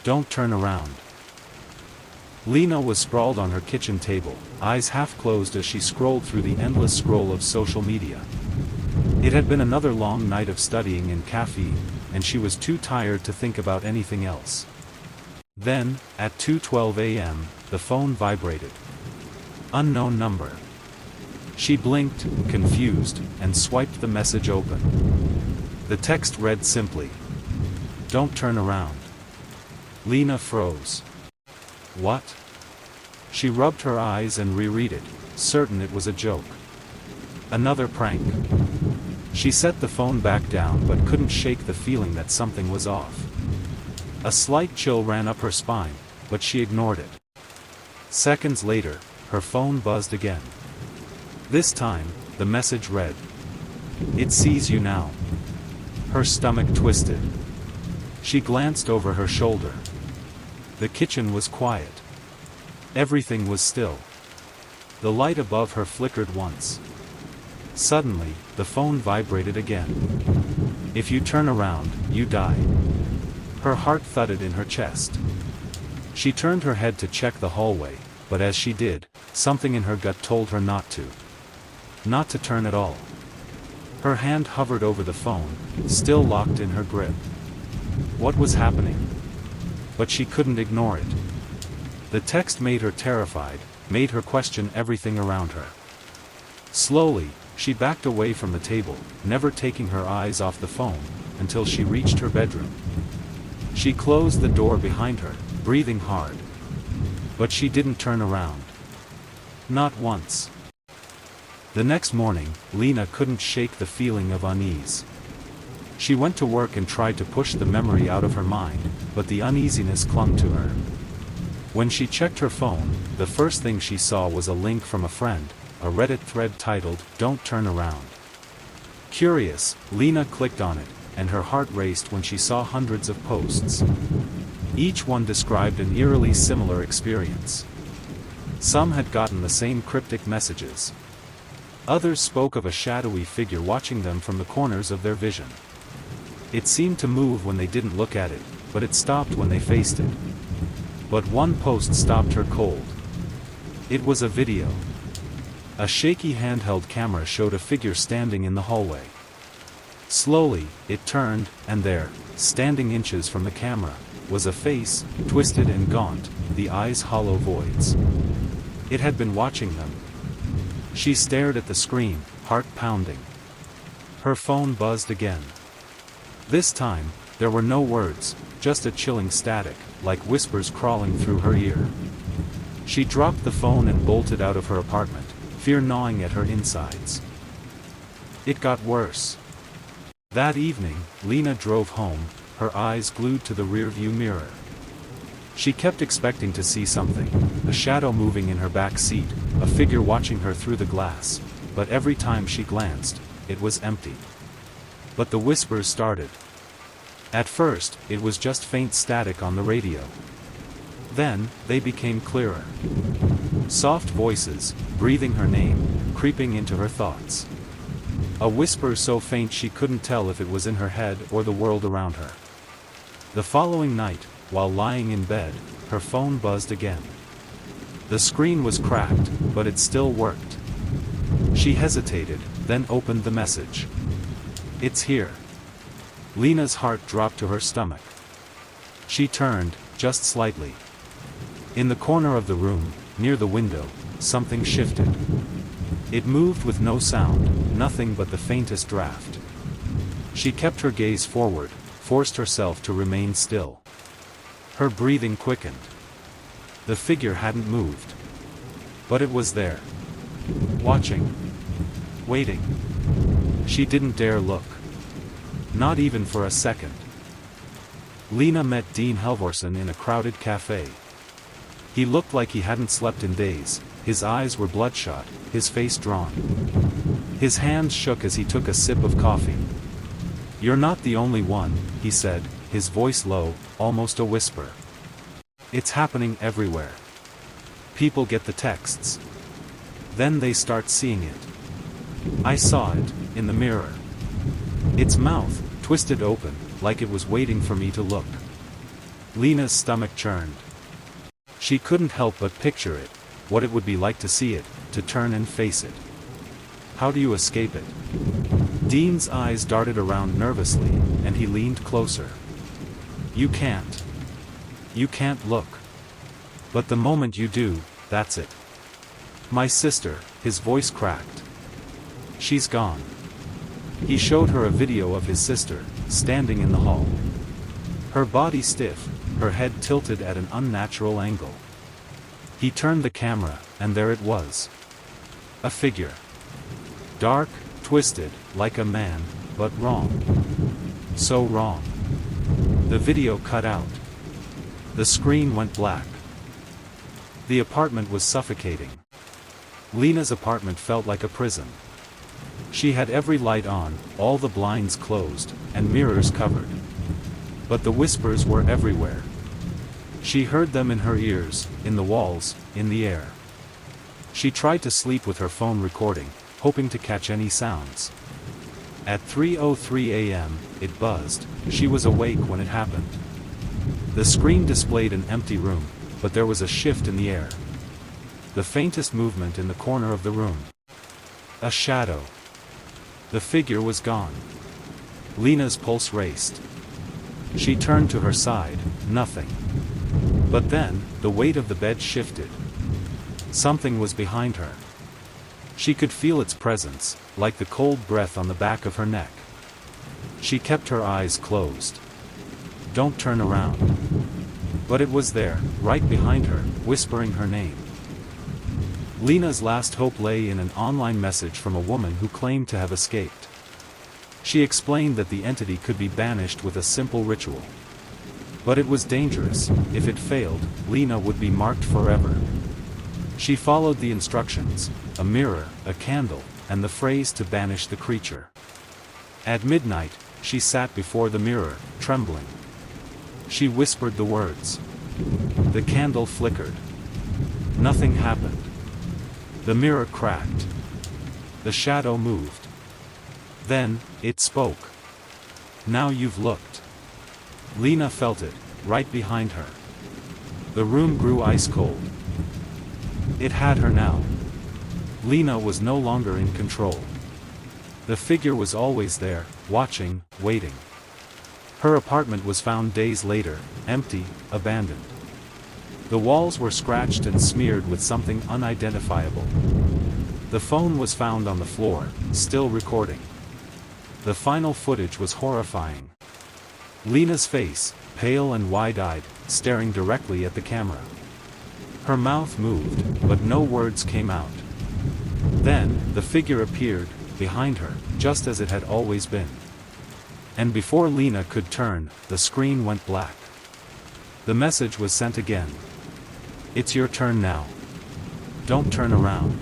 Don't turn around. Lena was sprawled on her kitchen table, eyes half closed as she scrolled through the endless scroll of social media. It had been another long night of studying and caffeine, and she was too tired to think about anything else. Then, at 2:12 a.m., the phone vibrated. Unknown number. She blinked, confused, and swiped the message open. The text read simply, "Don't turn around." Lena froze. What? She rubbed her eyes and reread it, certain it was a joke. Another prank. She set the phone back down but couldn't shake the feeling that something was off. A slight chill ran up her spine, but she ignored it. Seconds later, her phone buzzed again. This time, the message read, "It sees you now." Her stomach twisted. She glanced over her shoulder. The kitchen was quiet. Everything was still. The light above her flickered once. Suddenly, the phone vibrated again. "If you turn around, you die." Her heart thudded in her chest. She turned her head to check the hallway, but as she did, something in her gut told her not to. Not to turn at all. Her hand hovered over the phone, still locked in her grip. What was happening? But she couldn't ignore it. The text made her terrified, made her question everything around her. Slowly, she backed away from the table, never taking her eyes off the phone, until she reached her bedroom. She closed the door behind her, breathing hard. But she didn't turn around. Not once. The next morning, Lena couldn't shake the feeling of unease. She went to work and tried to push the memory out of her mind, but the uneasiness clung to her. When she checked her phone, the first thing she saw was a link from a friend, a Reddit thread titled, "Don't Turn Around." Curious, Lena clicked on it, and her heart raced when she saw hundreds of posts. Each one described an eerily similar experience. Some had gotten the same cryptic messages. Others spoke of a shadowy figure watching them from the corners of their vision. It seemed to move when they didn't look at it, but it stopped when they faced it. But one post stopped her cold. It was a video. A shaky handheld camera showed a figure standing in the hallway. Slowly, it turned, and there, standing inches from the camera, was a face, twisted and gaunt, the eyes hollow voids. It had been watching them. She stared at the screen, heart pounding. Her phone buzzed again. This time, there were no words, just a chilling static, like whispers crawling through her ear. She dropped the phone and bolted out of her apartment, fear gnawing at her insides. It got worse. That evening, Lena drove home, her eyes glued to the rearview mirror. She kept expecting to see something, a shadow moving in her back seat, a figure watching her through the glass, but every time she glanced, it was empty. But the whispers started. At first, it was just faint static on the radio. Then, they became clearer. Soft voices, breathing her name, creeping into her thoughts. A whisper so faint she couldn't tell if it was in her head or the world around her. The following night, while lying in bed, her phone buzzed again. The screen was cracked, but it still worked. She hesitated, then opened the message. "It's here." Lena's heart dropped to her stomach. She turned, just slightly. In the corner of the room, near the window, something shifted. It moved with no sound, nothing but the faintest draft. She kept her gaze forward, forced herself to remain still. Her breathing quickened. The figure hadn't moved. But it was there. Watching. Waiting. She didn't dare look. Not even for a second. Lena met Dean Halvorsen in a crowded cafe. He looked like he hadn't slept in days, his eyes were bloodshot, his face drawn. His hands shook as he took a sip of coffee. "You're not the only one," he said, his voice low, almost a whisper. "It's happening everywhere. People get the texts. Then they start seeing it. I saw it, in the mirror. Its mouth, twisted open, like it was waiting for me to look." Lena's stomach churned. She couldn't help but picture it, what it would be like to see it, to turn and face it. How do you escape it? Dean's eyes darted around nervously, and he leaned closer. You can't. You can't look. But the moment you do, that's it. My sister, his voice cracked. She's gone. He showed her a video of his sister, standing in the hall. Her body stiff, her head tilted at an unnatural angle. He turned the camera, and there it was. A figure. Dark, twisted, like a man, but wrong. So wrong. The video cut out. The screen went black. The apartment was suffocating. Lena's apartment felt like a prison. She had every light on, all the blinds closed, and mirrors covered. But the whispers were everywhere. She heard them in her ears, in the walls, in the air. She tried to sleep with her phone recording, hoping to catch any sounds. At 3:03 a.m., it buzzed. She was awake when it happened. The screen displayed an empty room, but there was a shift in the air. The faintest movement in the corner of the room. A shadow. The figure was gone. Lena's pulse raced. She turned to her side, nothing. But then, the weight of the bed shifted. Something was behind her. She could feel its presence, like the cold breath on the back of her neck. She kept her eyes closed. Don't turn around. But it was there, right behind her, whispering her name. Lena's last hope lay in an online message from a woman who claimed to have escaped. She explained that the entity could be banished with a simple ritual. But it was dangerous. If it failed, Lena would be marked forever. She followed the instructions, a mirror, a candle, and the phrase to banish the creature. At midnight, she sat before the mirror, trembling. She whispered the words. The candle flickered. Nothing happened. The mirror cracked. The shadow moved. Then, it spoke. Now you've looked. Lena felt it, right behind her. The room grew ice cold. It had her now. Lena was no longer in control. The figure was always there, watching, waiting. Her apartment was found days later, empty, abandoned. The walls were scratched and smeared with something unidentifiable. The phone was found on the floor, still recording. The final footage was horrifying. Lena's face, pale and wide-eyed, staring directly at the camera. Her mouth moved, but no words came out. Then, the figure appeared, behind her, just as it had always been. And before Lena could turn, the screen went black. The message was sent again. It's your turn now. Don't turn around.